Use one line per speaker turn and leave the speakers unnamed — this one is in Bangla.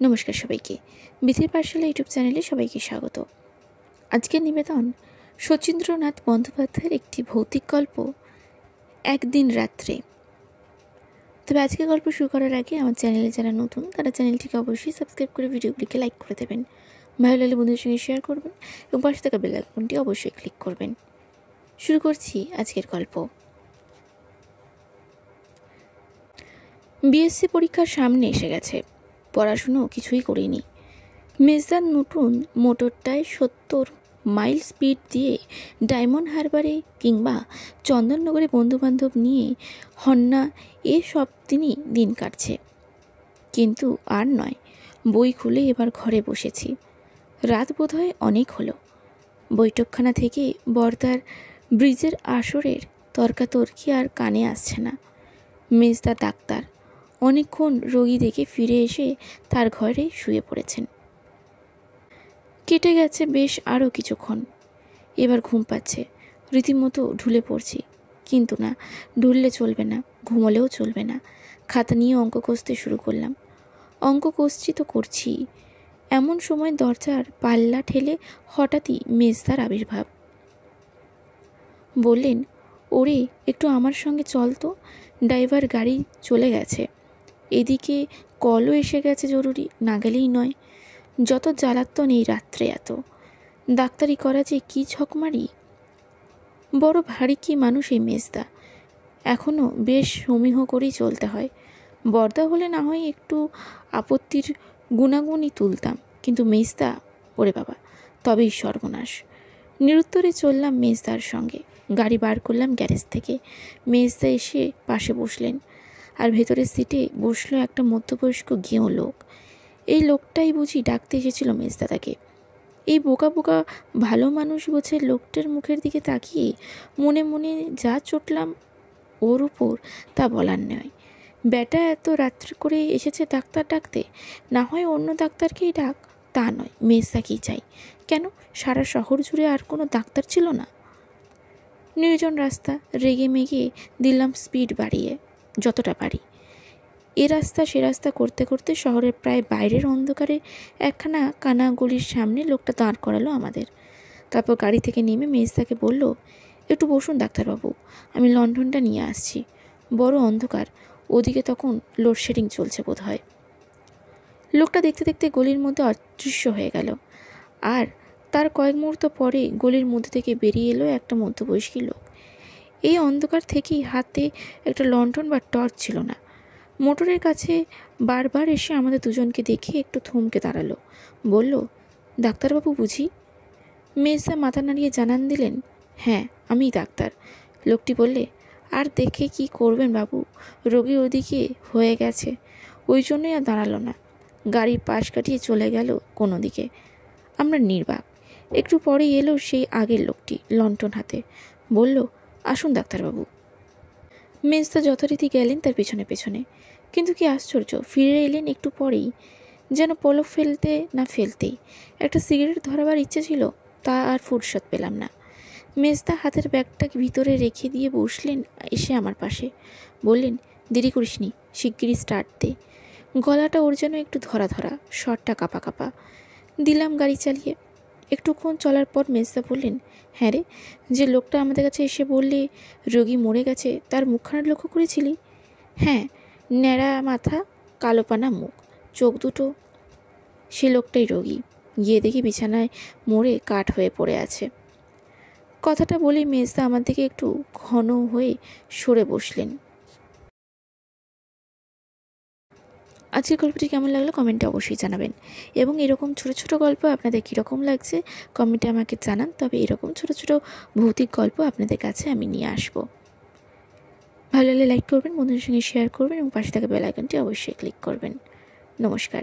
নমস্কার সবাইকে। বিথির পাঠশালা ইউটিউব চ্যানেলে সবাইকে স্বাগত। আজকের নিবেদন শচীন্দ্রনাথ বন্দ্যোপাধ্যায়ের একটি ভৌতিক গল্প, একদিন রাত্রে। তবে আজকের গল্প শুরু করার আগে আমার চ্যানেলে যারা নতুন তারা চ্যানেলটিকে অবশ্যই সাবস্ক্রাইব করে ভিডিওগুলিকে লাইক করে দেবেন, ভালো লাগলে বন্ধুদের সঙ্গে শেয়ার করবেন এবং পাশে থাকা বেল আইকনটি অবশ্যই ক্লিক করবেন। শুরু করছি আজকের গল্প। বিএসসি পরীক্ষার সামনে এসে গেছে, পড়াশুনো কিছুই করিনি। মেজদার নতুন মোটরটায় 70 মাইল স্পিড দিয়ে ডায়মন্ড হারবারে কিংবা চন্দননগরে বন্ধুবান্ধব নিয়ে হন্না সব দিন কাটছে। কিন্তু আর নয়, বই খুলে এবার ঘরে বসেছি। রাত বোধহয় অনেক হলো। বৈঠকখানা থেকে বর্দার ব্রিজের আসরের তর্কাতর্কি আর কানে আসছে না। মেজদা ডাক্তার, অনেকক্ষণ রোগী দেখে ফিরে এসে তার ঘরে শুয়ে পড়েছেন। কেটে গেছে বেশ আরও কিছুক্ষণ। এবার ঘুম পাচ্ছে, রীতিমতো ঢুলে পড়ছি। কিন্তু না, ঢুললে চলবে না, ঘুমোলেও চলবে না। খাতা নিয়ে অঙ্ক কষতে শুরু করলাম। অঙ্ক কষছি তো করছি, এমন সময় দরজার পাল্লা ঠেলে হঠাৎই মেজদার আবির্ভাব। বললেন, ওরে একটু আমার সঙ্গে চল তো, ড্রাইভার গাড়ি চলে গেছে, এদিকে কলও এসে গেছে জরুরি, না গেলেই নয়। যত জ্বালাতন এই রাত্রে এত, ডাক্তারি করা যে কি ঝকমারি। বড় ভারী কি মানুষ এই মেজদা, এখনও বেশ সমীহ করেই চলতে হয়। বর্দা হলে না হয় একটু আপত্তির গুণাগুণই তুলতাম, কিন্তু মেজদা, ওরে বাবা, তবেই সর্বনাশ। নিরুত্তরে চললাম মেজদার সঙ্গে। গাড়ি বার করলাম গ্যারেজ থেকে। মেজদা এসে পাশে বসলেন, আর ভেতরের সিটে বসলো একটা মধ্যবয়স্ক গেঁয়ো লোক। এই লোকটাই বুঝি ডাকতে এসেছিল মেজদাদাকে। এই বোকা বোকা ভালো মানুষ গোছের লোকটার মুখের দিকে তাকিয়ে মনে মনে যা চটলাম ওর উপর, তা বলার নয়। ব্যাটা এত রাত্রে করে এসেছে ডাক্তার ডাকতে, না হয় অন্য ডাক্তারকেই ডাক, তা নয়, মেজদাকেই চাই। কেন, সারা শহর জুড়ে আর কোনো ডাক্তার ছিল না? নির্জন রাস্তা, রেগে মেগে দিলাম স্পিড বাড়িয়ে যতটা পারি। এ রাস্তা সে রাস্তা করতে করতে শহরের প্রায় বাইরের অন্ধকারে একখানা কানা গলির সামনে লোকটা দাঁড় করালো আমাদের। তারপর গাড়ি থেকে নেমে মেজদাকে বলল, একটু বসুন ডাক্তারবাবু, আমি লণ্ঠনটা নিয়ে আসছি। বড় অন্ধকার, ওদিকে তখন লোডশেডিং চলছে বোধ হয়। লোকটা দেখতে দেখতে গলির মধ্যে অদৃশ্য হয়ে গেল, আর তার কয়েক মুহূর্ত পরে গলির মধ্যে থেকে বেরিয়ে এলো একটা মধ্যবয়স্কী লোক। এই অন্ধকার থেকেই হাতে একটা লণ্ঠন বা টর্চ ছিল না। মোটরের কাছে বারবার এসে আমাদের দুজনকে দেখে একটু থমকে দাঁড়ালো। বলল, ডাক্তারবাবু বুঝি? মেজদা মাথা নাড়িয়ে জানান দিলেন, হ্যাঁ আমিই ডাক্তার। লোকটি বললে, আর দেখে কি করবেন বাবু, রোগী ওদিকে হয়ে গেছে, ওই জন্যই আর দাঁড়ালো না, গাড়ির পাশ কাটিয়ে চলে গেল কোনো দিকে। আমরা নির্বাক। একটু পরেই এলো সেই আগের লোকটি, লণ্ঠন হাতে। বলল, আসুন ডাক্তারবাবু। মেজদা যথারীতি গেলেন তার পেছনে পেছনে। কিন্তু কি আশ্চর্য, ফিরে এলেন একটু পরেই, যেন পলক ফেলতে না ফেলতেই। একটা সিগারেট ধরাবার ইচ্ছে ছিল, তা আর ফুরসত পেলাম না। মেজদা হাতের ব্যাগটাকে ভিতরে রেখে দিয়ে বসলেন এসে আমার পাশে। বললেন, দেরি করিসনি, শিগগিরই স্টার্ট দে। গলাটা ওর যেন একটু ধরা ধরা, শরটা কাঁপা কাঁপা। দিলাম গাড়ি চালিয়ে। একটুক্ষণ চলার পর মেজদা বললেন, হ্যাঁ রে, যে লোকটা আমাদের কাছে এসে বললে রোগী মরে গেছে, তার মুখখানা লক্ষ্য করেছিলি? হ্যাঁ, ন্যাড়া মাথা, কালোপানা মুখ, চোখ দুটো, সে লোকটাই রোগী। গিয়ে দেখি বিছানায় মরে কাঠ হয়ে পড়ে আছে। কথাটা বলে মেজদা আমার দিকে একটু ঘন হয়ে সরে বসলেন। আজকের গল্পটি কেমন লাগলো কমেন্টে অবশ্যই জানাবেন, এবং এরকম ছোট ছোট গল্প আপনাদের কীরকম লাগছে কমেন্টে আমাকে জানান। তবে এরকম ছোট ছোট ভৌতিক গল্প আপনাদের কাছে আমি নিয়ে আসবো। ভালো লাগলে লাইক করবেন, বন্ধুদের সঙ্গে শেয়ার করবেন এবং পাশে থাকা বেল আইকনটি অবশ্যই ক্লিক করবেন। নমস্কার।